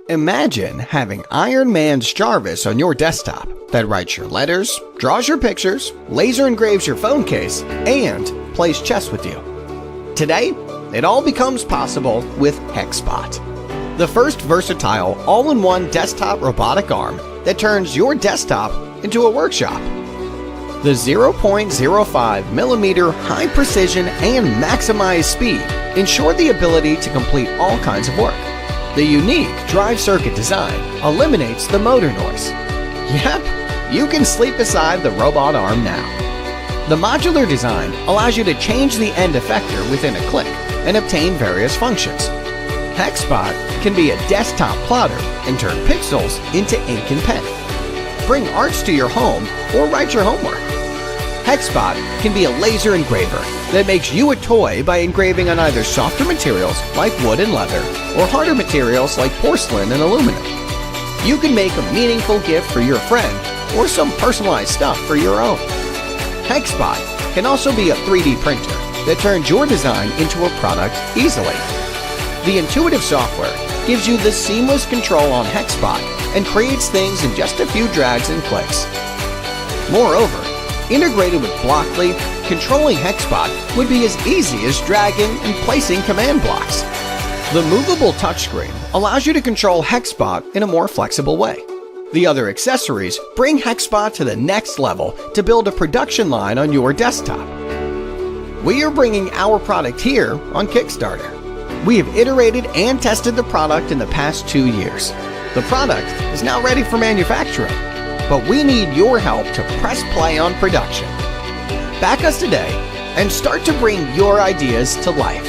Imagine having Iron Man's Jarvis on your desktop that writes your letters, draws your pictures, laser engraves your phone case, and plays chess with you. Today, it all becomes possible with Hexbot, the first versatile all-in-one desktop robotic arm that turns your desktop into a workshop. The 0.05mm high precision and maximized speed ensure the ability to complete all kinds of work. The unique drive circuit design eliminates the motor noise. Yep, you can sleep beside the robot arm now. The modular design allows you to change the end effector within a click and obtain various functions. Hexbot can be a desktop plotter and turn pixels into ink and pen. Bring arts to your home or write your homework. Hexbot can be a laser engraver that makes you a toy by engraving on either softer materials like wood and leather or harder materials like porcelain and aluminum. You can make a meaningful gift for your friend or some personalized stuff for your own. Hexbot can also be a 3D printer that turns your design into a product easily. The intuitive software gives you the seamless control on Hexbot and creates things in just a few drags and clicks. Moreover, integrated with Blockly, controlling Hexbot would be as easy as dragging and placing command blocks. The movable touchscreen allows you to control Hexbot in a more flexible way. The other accessories bring Hexbot to the next level to build a production line on your desktop. We are bringing our product here on Kickstarter. We have iterated and tested the product in the past 2 years. The product is now ready for manufacturing, but we need your help to press play on production. Back us today and start to bring your ideas to life.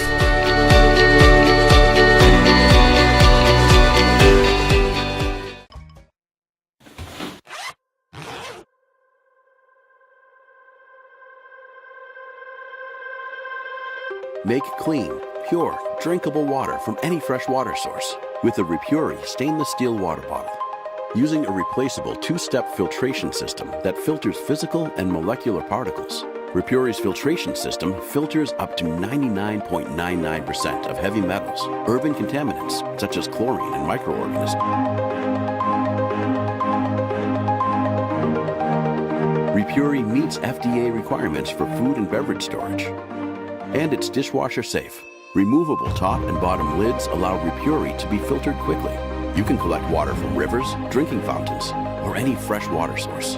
Make clean, pure, drinkable water from any fresh water source with the RIPURI stainless steel water bottle. Using a replaceable two-step filtration system that filters physical and molecular particles, RIPURI's filtration system filters up to 99.99% of heavy metals, urban contaminants such as chlorine and microorganisms. RIPURI meets FDA requirements for food and beverage storage. And it's dishwasher safe. Removable top and bottom lids allow RIPURI to be filtered quickly. You can collect water from rivers, drinking fountains, or any fresh water source.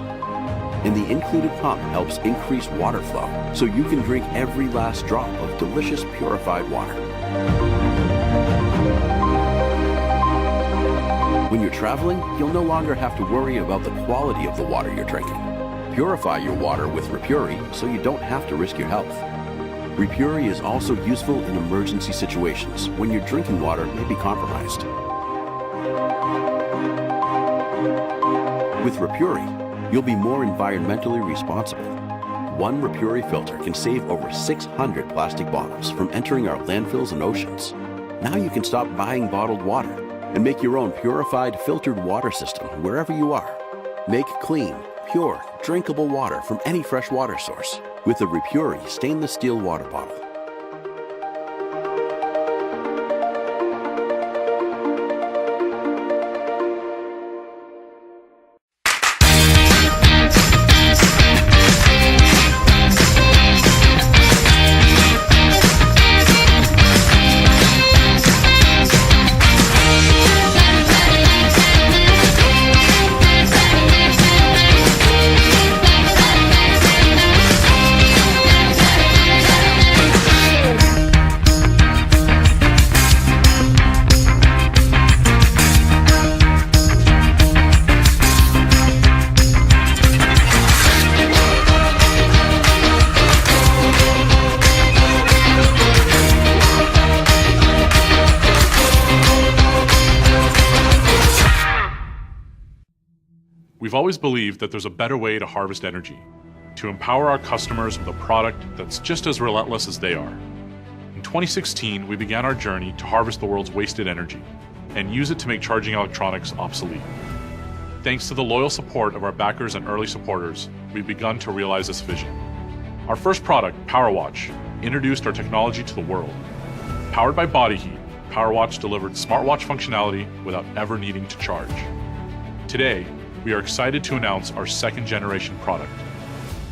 And the included pump helps increase water flow, so you can drink every last drop of delicious purified water. When you're traveling, you'll no longer have to worry about the quality of the water you're drinking. Purify your water with RIPURI so you don't have to risk your health. RIPURI is also useful in emergency situations when your drinking water may be compromised. With RIPURI, you'll be more environmentally responsible. One RIPURI filter can save over 600 plastic bottles from entering our landfills and oceans. Now you can stop buying bottled water and make your own purified, filtered water system wherever you are. Make clean, pure, drinkable water from any fresh water source with the RIPURI stainless steel water bottle. We've always believed that there's a better way to harvest energy, to empower our customers with a product that's just as relentless as they are. In 2016, we began our journey to harvest the world's wasted energy and use it to make charging electronics obsolete. Thanks to the loyal support of our backers and early supporters, we've begun to realize this vision. Our first product, POWERWATCH, introduced our technology to the world. Powered by body heat, POWERWATCH delivered smartwatch functionality without ever needing to charge. Today, we are excited to announce our second generation product,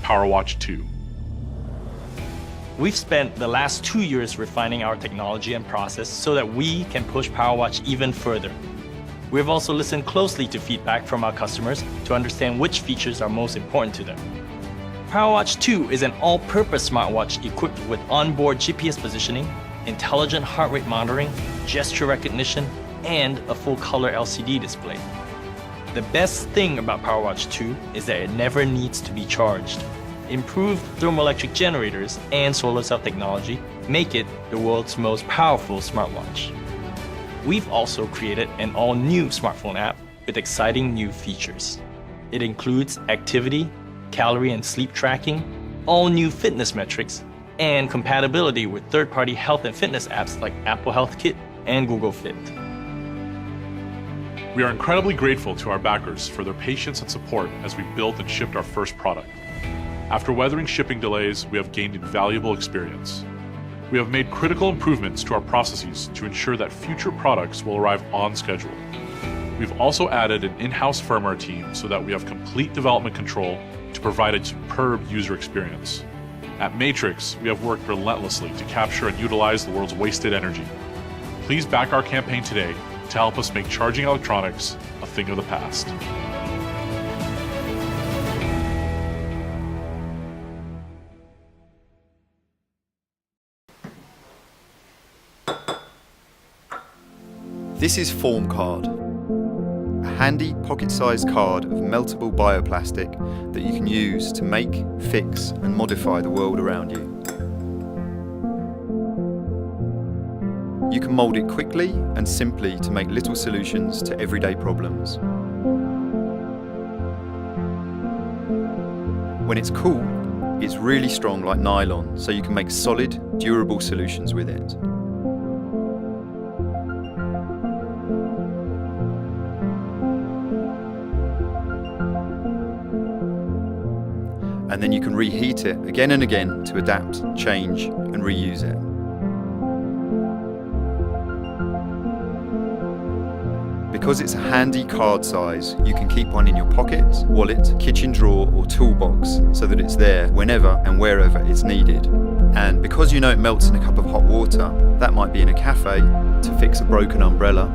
POWERWATCH 2. We've spent the last 2 years refining our technology and process so that we can push POWERWATCH even further. We've also listened closely to feedback from our customers to understand which features are most important to them. POWERWATCH 2 is an all-purpose smartwatch equipped with onboard GPS positioning, intelligent heart rate monitoring, gesture recognition, and a full-color LCD display. The best thing about POWERWATCH 2 is that it never needs to be charged. Improved thermoelectric generators and solar cell technology make it the world's most powerful smartwatch. We've also created an all-new smartphone app with exciting new features. It includes activity, calorie and sleep tracking, all new fitness metrics, and compatibility with third-party health and fitness apps like Apple Health Kit and Google Fit. We are incredibly grateful to our backers for their patience and support as we built and shipped our first product. After weathering shipping delays, we have gained invaluable experience. We have made critical improvements to our processes to ensure that future products will arrive on schedule. We've also added an in-house firmware team so that we have complete development control to provide a superb user experience. At Matrix, we have worked relentlessly to capture and utilize the world's wasted energy. Please back our campaign today to help us make charging electronics a thing of the past. This is FORMCARD, a handy pocket-sized card of meltable bioplastic that you can use to make, fix and modify the world around you. You can mould it quickly and simply to make little solutions to everyday problems. When it's cool, it's really strong like nylon, so you can make solid, durable solutions with it. And then you can reheat it again and again to adapt, change and reuse it. Because it's a handy card size, you can keep one in your pocket, wallet, kitchen drawer or toolbox so that it's there whenever and wherever it's needed. And because you know it melts in a cup of hot water, that might be in a cafe to fix a broken umbrella,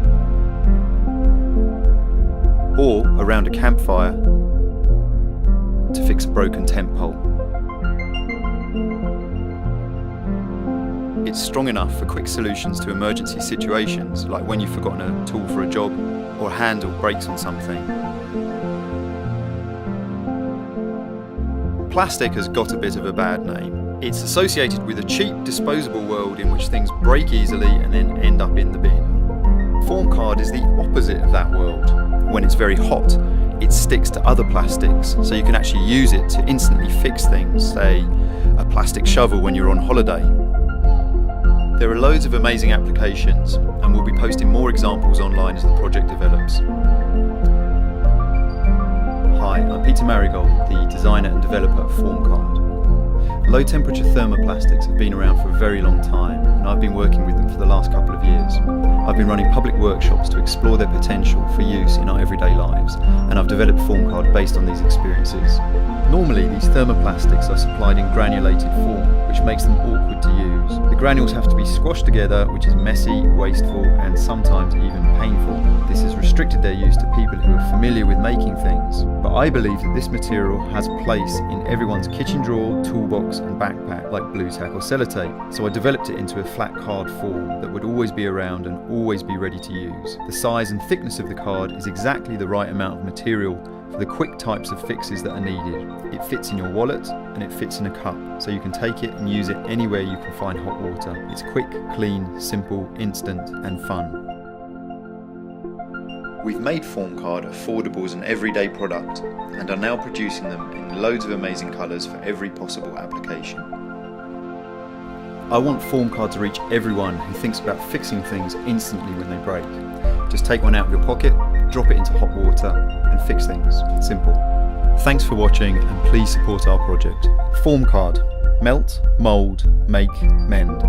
or around a campfire to fix a broken tent pole. It's strong enough for quick solutions to emergency situations, like when you've forgotten a tool for a job or a handle breaks on something. Plastic has got a bit of a bad name. It's associated with a cheap, disposable world in which things break easily and then end up in the bin. FORMCARD is the opposite of that world. When it's very hot, it sticks to other plastics, so you can actually use it to instantly fix things, say a plastic shovel when you're on holiday. There are loads of amazing applications, and we'll be posting more examples online as the project develops. Hi, I'm Peter Marigold, the designer and developer of FORMCARD. Low temperature thermoplastics have been around for a very long time, and I've been working with them for the last couple of years. I've been running public workshops to explore their potential for use in our everyday lives, and I've developed FORMCARD based on these experiences. Normally, these thermoplastics are supplied in granulated form, which makes them awkward to use. The granules have to be squashed together, which is messy, wasteful, and sometimes even painful. This has restricted their use to people who are familiar with making things. But I believe that this material has a place in everyone's kitchen drawer, toolbox, and backpack, like blue tack or sellotape. So I developed it into a flat card form that would always be around and always be ready to use. The size and thickness of the card is exactly the right amount of material for the quick types of fixes that are needed. It fits in your wallet and it fits in a cup, so you can take it and use it anywhere you can find hot water. It's quick, clean, simple, instant and fun. We've made FORMCARD affordable as an everyday product and are now producing them in loads of amazing colours for every possible application. I want FORMCARD to reach everyone who thinks about fixing things instantly when they break. Just take one out of your pocket, drop it into hot water and fix things. It's simple. Thanks for watching and please support our project. FORMCARD. Melt, mould, make, mend.